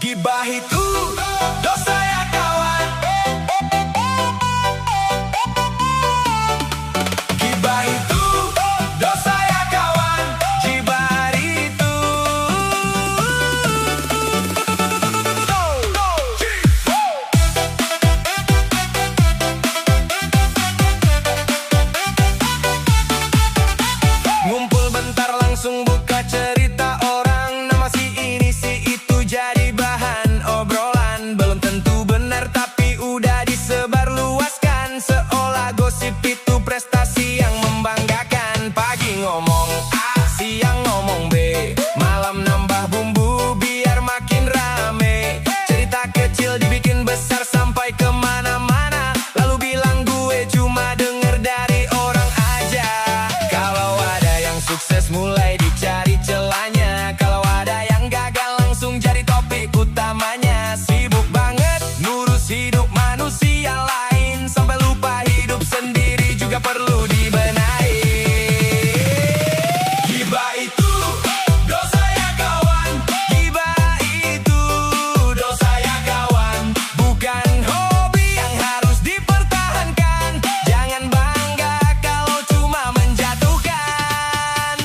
Gibah itu dosa ya kawan. Gibah itu dosa ya kawan. Gibah itu ngumpul bentar langsung buka cerita orang. Nama si ini si itu jadi bahan obrolan. Belum tentu benar tapi udah disebarluaskan, seolah gosip itu prestasi yang membanggakan. Pagi ngomong A, siang ngomong B, malam nambah bumbu biar makin rame. Cerita kecil dibikin besar sampai kemana-mana, lalu bilang gue cuma denger dari orang aja. Kalau ada yang sukses mulai dicari celahnya, kalau ada yang gagal langsung jadi topik utamanya. Sibuk banget ngurus hidup manusia lain, sampai lupa hidup sendiri juga perlu dibenahi. Gibah itu dosa ya kawan. Gibah itu dosa ya kawan. Bukan hobi yang harus dipertahankan. Jangan bangga kalau cuma menjatuhkan.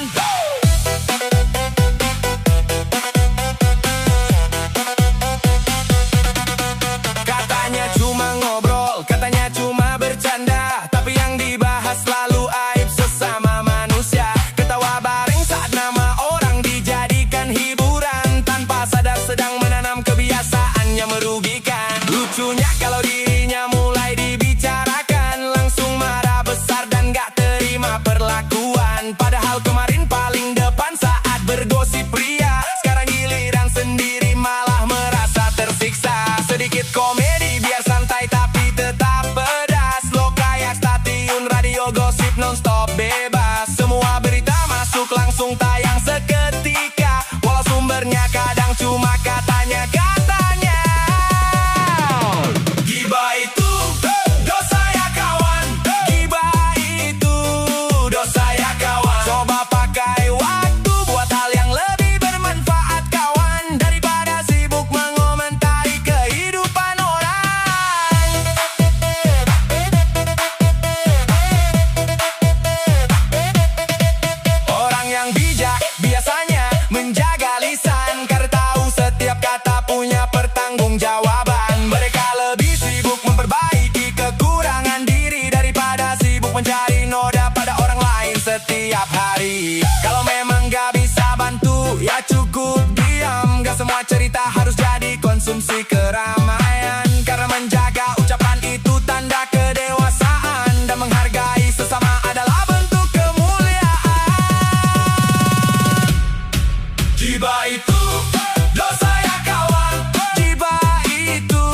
Katanya cuma ngobrol, katanya cuma bercanda, tapi yang dibahas selalu aib sesama manusia. Ketawa bareng saat nama orang dijadikan hiburan, tanpa sadar sedang menanam kebiasaan yang merugikan. Lucunya kalau dirinya mulai dibicarakan, langsung marah besar dan gak terima perlakuan. Padahal kemarin paling depan saat bergosip pria, sekarang giliran sendiri malah merasa tersiksa. Sedikit komedi biar santai tapi tetap pedas. Lo kayak stasiun radio gosip non-stop bebas. Semua berita masuk langsung tayang seketika, walau sumbernya kadang cuma katanya-katanya. Gibah itu dosa ya kawan. Gibah itu dosa ya kawan. Coba pakai waktu buat hal yang lebih bermanfaat kawan, daripada sibuk mengomentari kehidupan orang. Orang yang bijak biasanya menjaga lisan, karena tahu setiap kata punya pertanggungjawaban. Mereka lebih sibuk memperbaiki kekurangan diri daripada sibuk mencari noda pada orang lain setiap hari. Kalau memang gak bisa bantu ya cukup diam. Gak semua cerita harus jadi konsumsi keramaian, karena menjaga ucapan itu tanda kedewasaan, dan menghargai sesama adalah bentuk kemuliaan. Gibah itu dosa ya kawan. Gibah itu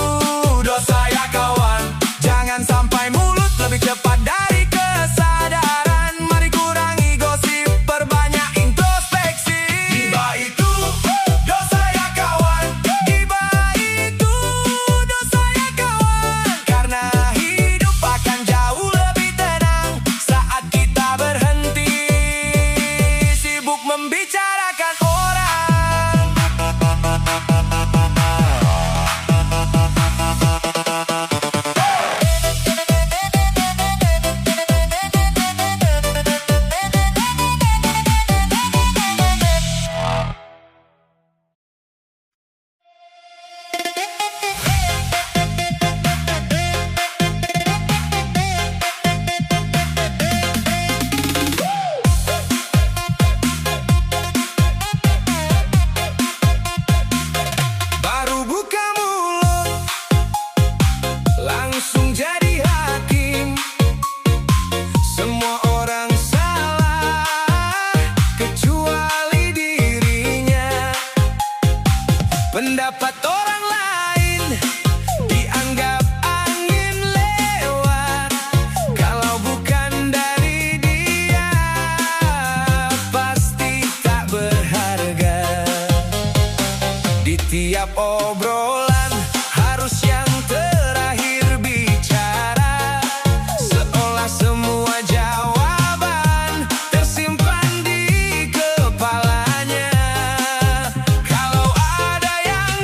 dosa ya kawan. Jangan sampai mulut lebih cepat dari kesadaran. Mari kurangi gosip, perbanyak introspeksi. Gibah itu dosa ya kawan. Gibah itu dosa ya kawan. Karena hidup akan jauh lebih tenang saat kita berhenti sibuk membicarakan orang. Baru buka mulut langsung jadi hakim. Semua orang salah kecuali dirinya. Pendapat orang lain dianggap angin lewat. Kalau bukan dari dia pasti tak berharga. Di tiap obrolan harus yang terakhir bicara, seolah semua jawaban tersimpan di kepalanya. Kalau ada yang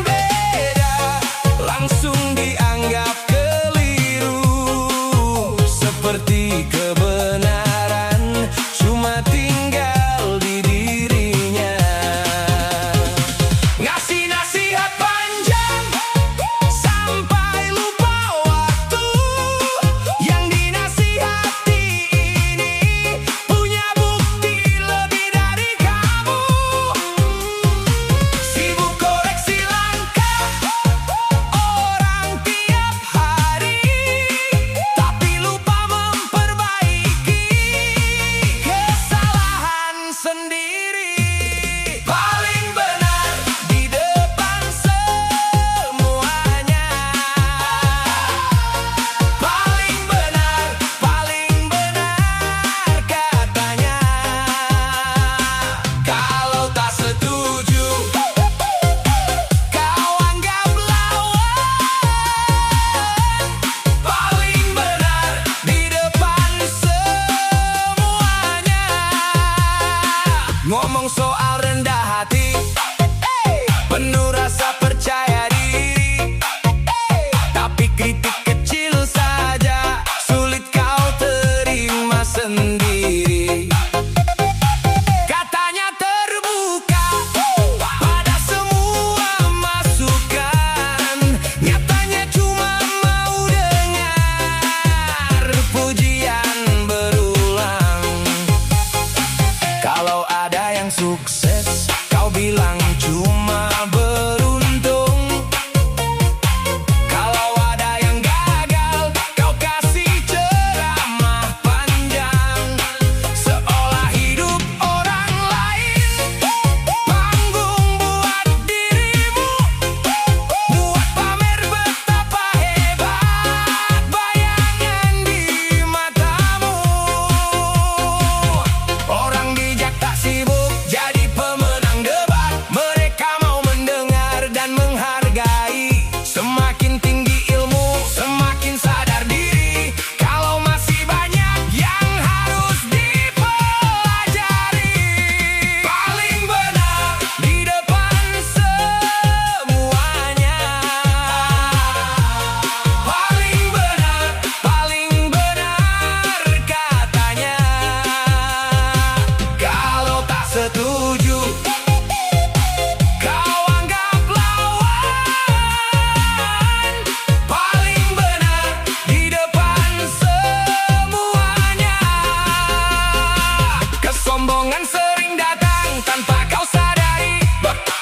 Kalau ada yang sukses, kau bilang cuma beruntung. Kalau ada yang gagal, kau kasih ceramah panjang, seolah hidup orang lain panggung buat dirimu, buat pamer betapa hebat bayangan di matamu. Orang bijak tak sibuk jadi pemenang debat. Mereka mau mendengar dan menghargai. Semakin tinggi ilmu, semakin sadar diri. Kalau masih banyak yang harus dipelajari. Paling benar di depan semuanya. Paling benar katanya. Kalau tak setuju, kau anggap lawan. Paling benar di depan semuanya. Kesombongan sering datang tanpa kau sadari.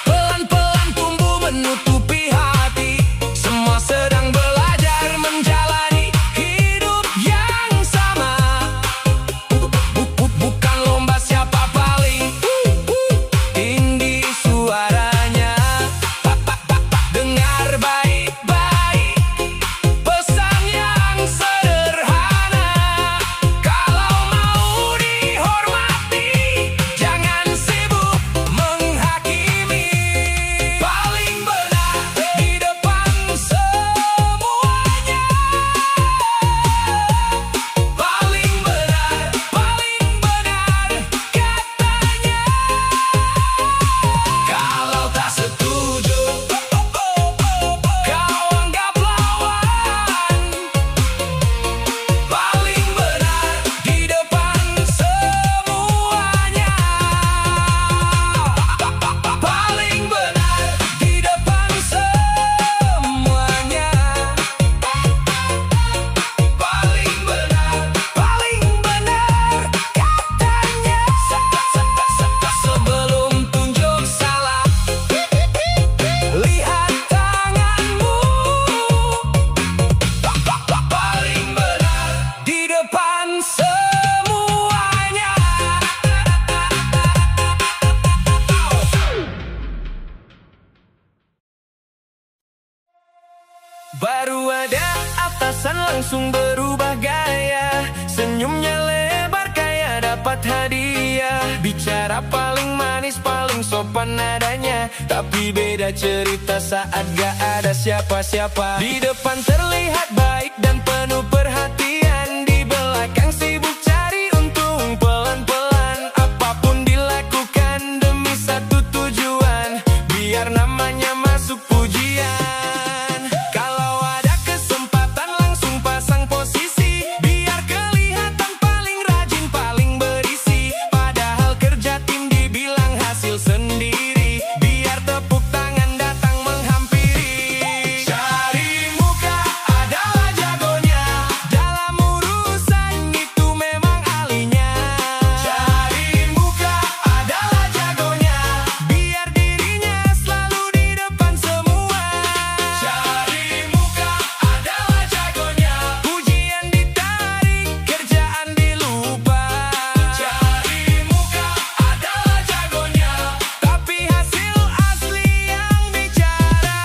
Pelan-pelan tumbuh menutupi hati. Semua sedang belajar menjalani hidup yang sama. Bukan lomba siapa paling tinggi suaranya. Dengar baik-baik pesan yang sederhana. Kalau mau dihormati, jangan sibuk menghakimi. Paling benar di depan semuanya. Paling benar katanya. Kalau tak setuju, kau anggap lawan. Paling benar di depan semuanya. Paling benar di depan semuanya. Paling benar katanya. Sebelum tunjuk salah, lihat tanganmu. Paling benar di depan semuanya. Baru ada atasan langsung berubah gaya. Senyumnya lebar kayak dapat hadiah. Bicara paling manis, paling sopan nadanya. Tapi beda cerita saat gak ada siapa-siapa. Di depan terlihat baik dan penuh perhatian. Di belakang sibuk cari untung pelan-pelan. Apapun dilakukan demi satu tujuan, biar namanya masuk pujian. Kalau ada kesempatan langsung pasang posisi, biar kelihatan paling rajin, paling berisi. Padahal kerja tim dibilang hasil sendiri, biar tepuk tangan datang menghampiri. Cari muka adalah jagonya, dalam urusan itu memang ahlinya. Cari muka adalah jagonya, biar dirinya selalu di depan semua. Cari muka adalah jagonya, pujian ditarik, kerjaan dilupa. Cari muka adalah jagonya, tapi hasil asli yang bicara.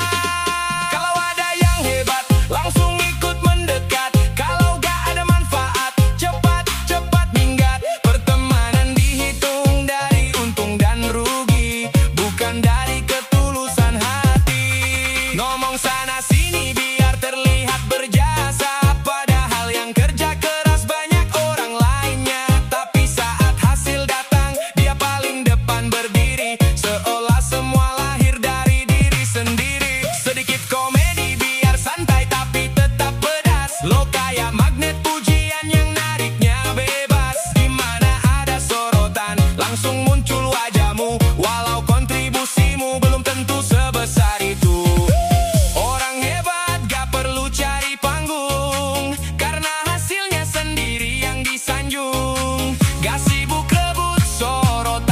Kalau ada yang hebat, langsung ikut mendekat. Kalau gak ada manfaat, cepat-cepat minggat. Pertemanan dihitung dari untung dan rugi, bukan dari ketulusan hati. Ngomong sana sini biar terlihat berjasa, padahal yang kerja keras banyak orang lainnya. Tapi saat hasil datang, dia paling depan berdiri, seolah semua lahir dari diri sendiri. Sedikit komedi biar santai tapi tetap pedas. Lo kayak magnet pujian yang nariknya bebas. Dimana ada sorotan, langsung muncul wajahmu. Walau kontribusimu belum tentu sebesar itu. Orang hebat gak perlu cari panggung, karena hasilnya sendiri yang disanjung. Gak sibuk rebut sorotan.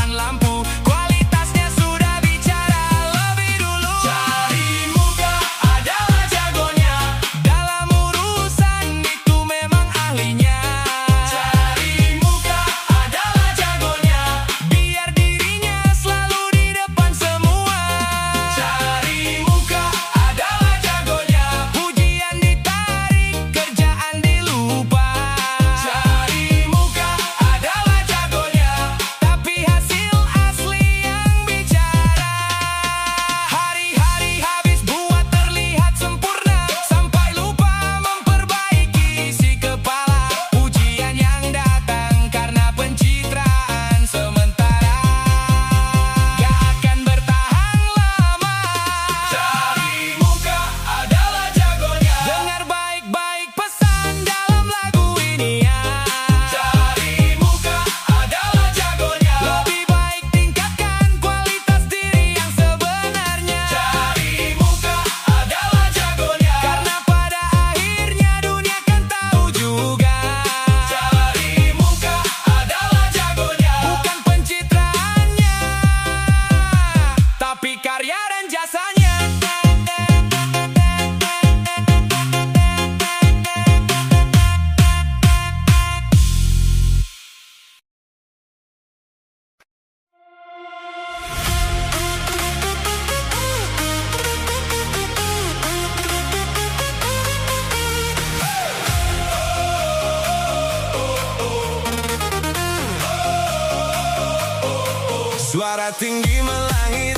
Suara tinggi melangit,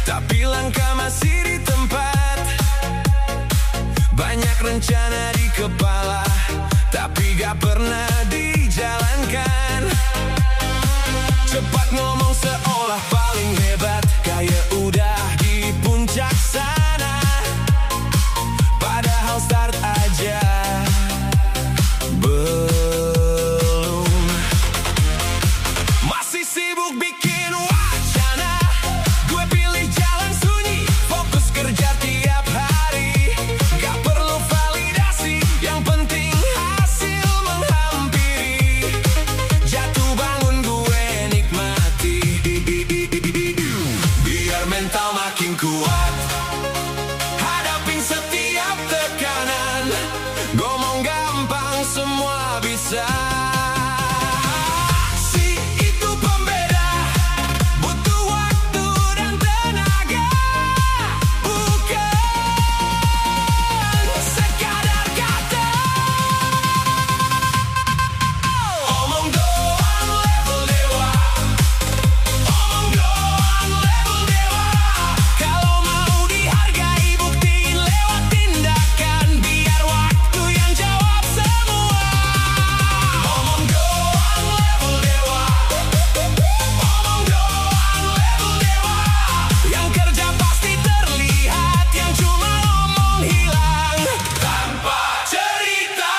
tapi langkah masih di tempat. Banyak rencana di kepala, tapi gak pernah dijalankan. Cepat ngomong seolah paling hebat, kayak udah di puncak sana. Padahal start aja belum. Masih sibuk bikin wacana, gue pilih jalan sunyi, fokus kerja tiap hari. Gak perlu validasi, yang penting hasil menghampiri. Jatuh bangun gue nikmati, biar mental makin kuat hadapin setiap tekanan. Ngomong gampang, semua bisa. Si itu pembeda, butuh waktu dan tenaga, bukan sekadar kata. Omong doang level dewa, omong doang level dewa. Kalau mau dihargai, buktiin lewat tindakan, biar waktu yang jawab semua. Omong doang level dewa, omong doang level dewa. Yang kerja pasti terlihat, yang cuma ngomong hilang tanpa cerita.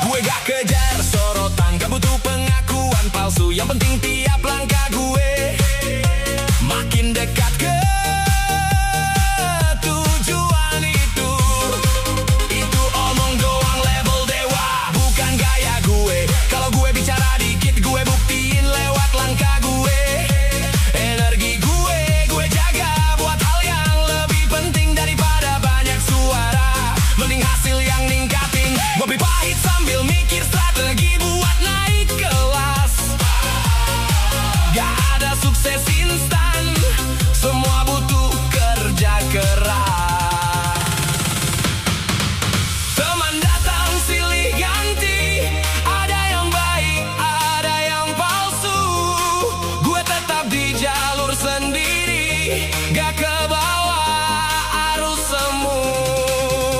Gue gak kejar sorotan, gak butuh pengakuan palsu. Yang penting tiap langkah gue makin dekat ke tujuan itu. Itu omong doang level dewa, bukan gaya gue. Kalau gue bicara dikit, gue buktiin lewat langkah gue. Energi gue jaga buat hal yang lebih penting daripada banyak suara. Mending hasil yang ningkatin, ngopi pahit sambil mikir strategi buat naik kelas. Gak ada sukses instan, semua butuh kerja keras. Teman datang silih ganti, ada yang baik, ada yang palsu. Gue tetap di jalur sendiri, gak ke bawah arus semu.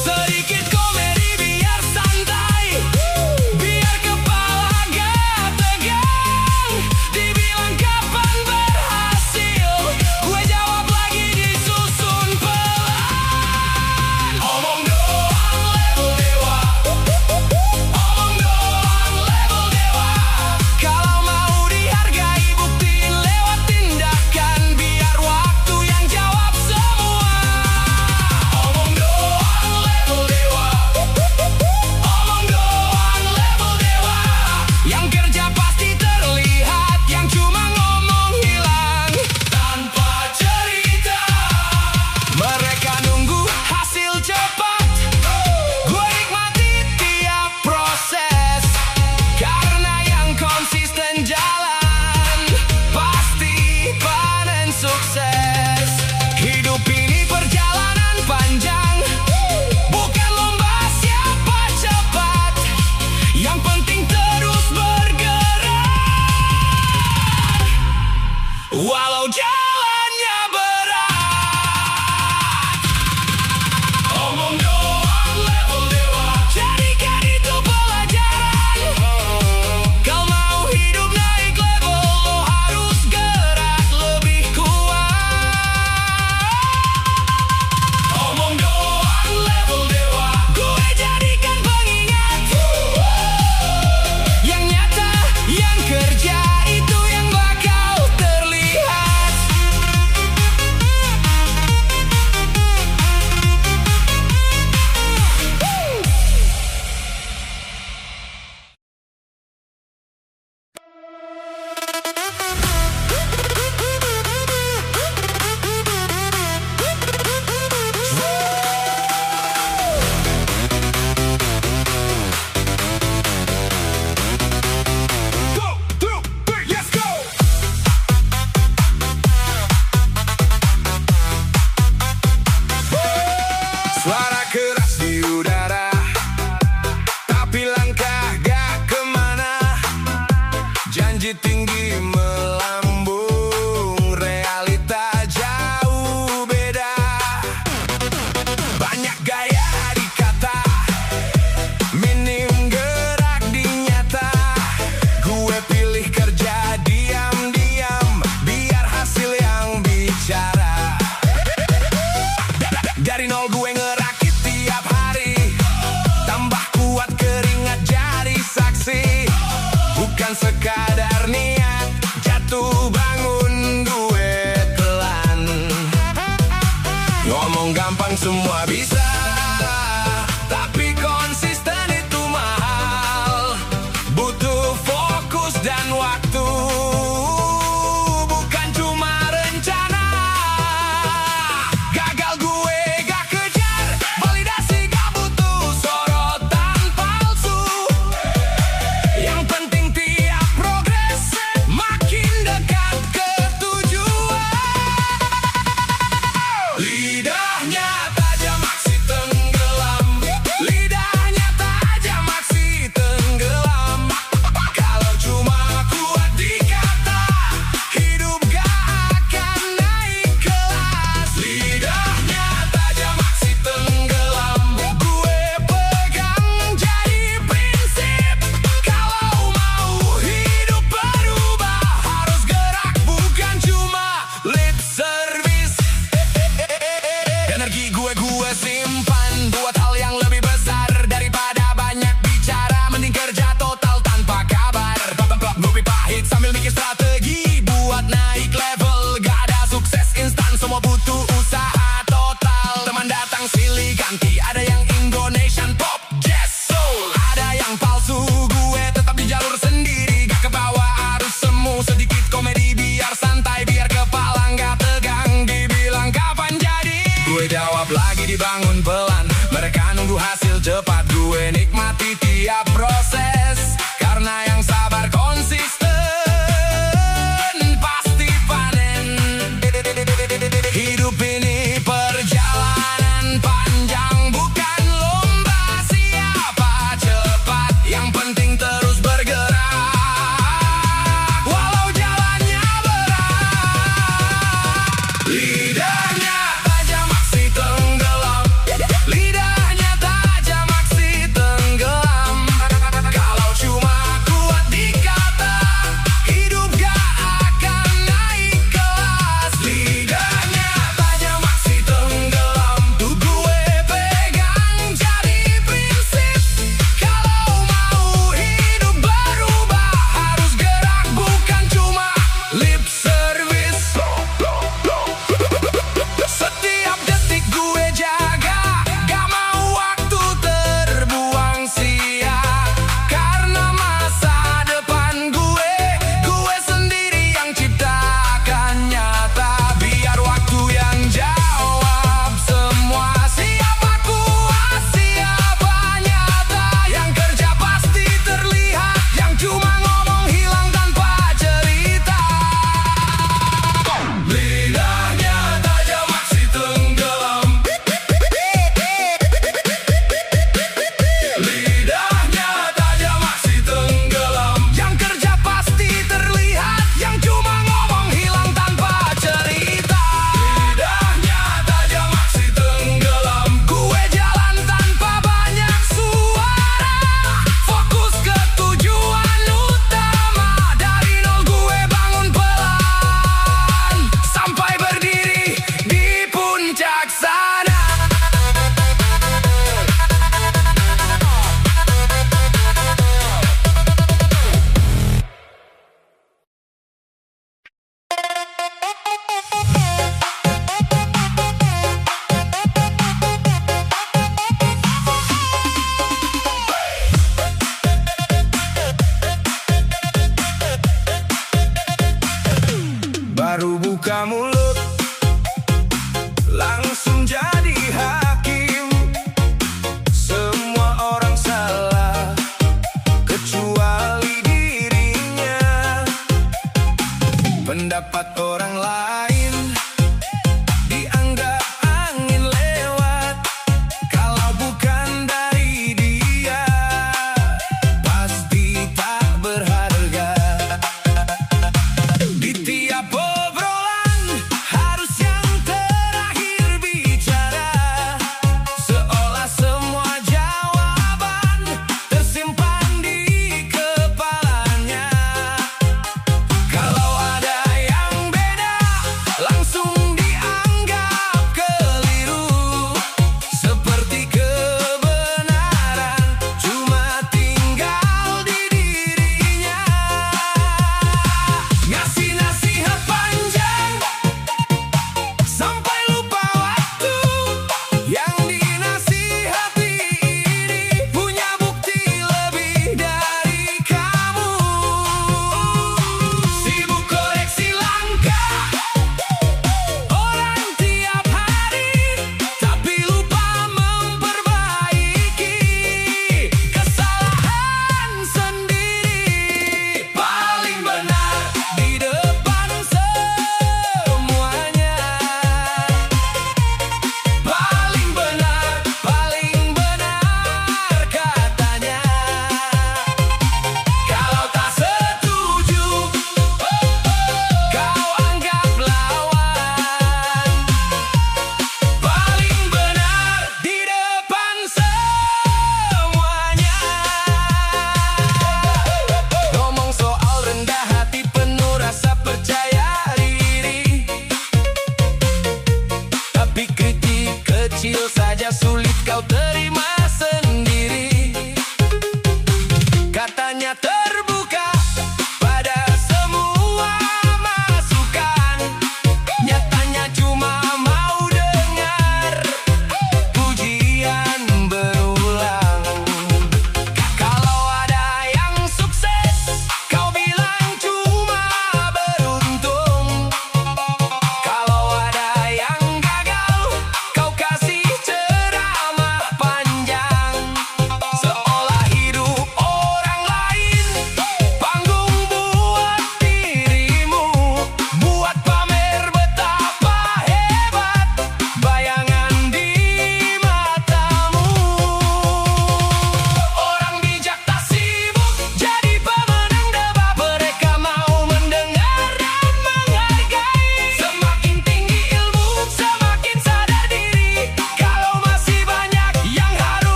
Sedikit komedi biar santai, biar kepala gak tegang. Dibilang kapan berhasil, gue jawab lagi disusun pelan. Omong doang level dewa, omong doang level dewa. Kalau mau dihargai, buktiin lewat tindakan, biar waktu yang jawab semua. Omong doang level dewa, omong doang level dewa. Yang kerja pasti terlihat, yang cuma ngomong hilang tanpa cerita. Mereka nunggu hasil cepat, gue nikmati tiap proses. Karena yang konsisten jalan, pasti panen sukses. Hidup ini perjalanan panjang, bukan lomba siapa cepat. Yang penting terus bergerak, walau jalannya berat. Omong doang level dewa, jadikan itu pelajaran. Kalau mau hidup naik level, lo harus gerak lebih kuat. Omong doang level dewa, gue jadikan pengingat. Yang nyata, yang kerja, itu yang bakal terlihat. tinggi melambung, realita jauh beda. Banyak gaya dikata, minim gerak di nyata. Gue pilih kerja diam-diam, biar hasil yang bicara. Dari nol gue ngerakit tiap hari, tambah kuat keringat jadi saksi. Bukan sekadar niat, jatuh bangun gue telan. Ngomong gampang semua bisa, tapi konsisten itu mahal. Butuh fokus dan waktu, bukan cuma rencana. Gagal gue gak kejar, validasi gak butuh sorotan palsu. Yang penting tiap progres makin dekat ke tujuan. Lidahnya tajam aksi tenggelam, lidahnya tajam aksi tenggelam. Kalau cuma kuat dikata, hidup gak akan naik kelas. Lidahnya tajam aksi tenggelam, gue pegang jadi prinsip. Kalau mau hidup berubah, harus gerak bukan cuma lip service. Energi gue simpan buat hal yang lebih besar. Daripada banyak bicara, mending kerja total tanpa kabar. Ngopi pahit sambil mikir strategi buat naik level. Gak ada sukses instan, semua butuh usaha total. Teman datang silih ganti, ada yang Indonesian pop, jazz, soul, ada yang palsu. Gue tetap di jalur sendiri, gak kebawa arus semu. Sedikit komedi biar santai, biar kepala gak tegang. Dibilang kapan jadi, gue jawab lagi dibangun pelan. Mereka nunggu hasil cepat, gue nikmati tiap proses. Karena yang sabar konsisten pasti panen. Hidup ini perjalanan panjang, bukan lomba siapa cepat. Yang penting terus bergerak, walau jalannya berat. Lidahnya tajam aksi tenggelam, lidahnya tajam aksi tenggelam. Kalau cuma kuat dikata, hidup gak akan naik kelas. Lidahnya tajam aksi tenggelam, tuh gue pegang jadi prinsip. Kalau mau hidup berubah, harus gerak bukan cuma lip service. Setiap detik gue jaga, gak mau waktu terbuang sia. Karena masa depan gue sendiri yang ciptakan nyata. Biar waktu yang jawab semua, siapa kuat, siapa nyata. Yang kerja pasti terlihat, yang cuma ngomong hilang tanpa cerita. Lidahnya tajam aksi tenggelam, lidahnya tajam aksi tenggelam. Yang kerja pasti terlihat, yang cuma ngomong hilang tanpa cerita. Lidahnya tajam aksi tenggelam, gue jalan tanpa banyak suara. Fokus ke tujuan utama, dari nol gue bangun pelan. Sampai berdiri di puncak sana. Baru buka mulut, langsung jadi hakim. Semua orang salah, kecuali dirinya. Pendapat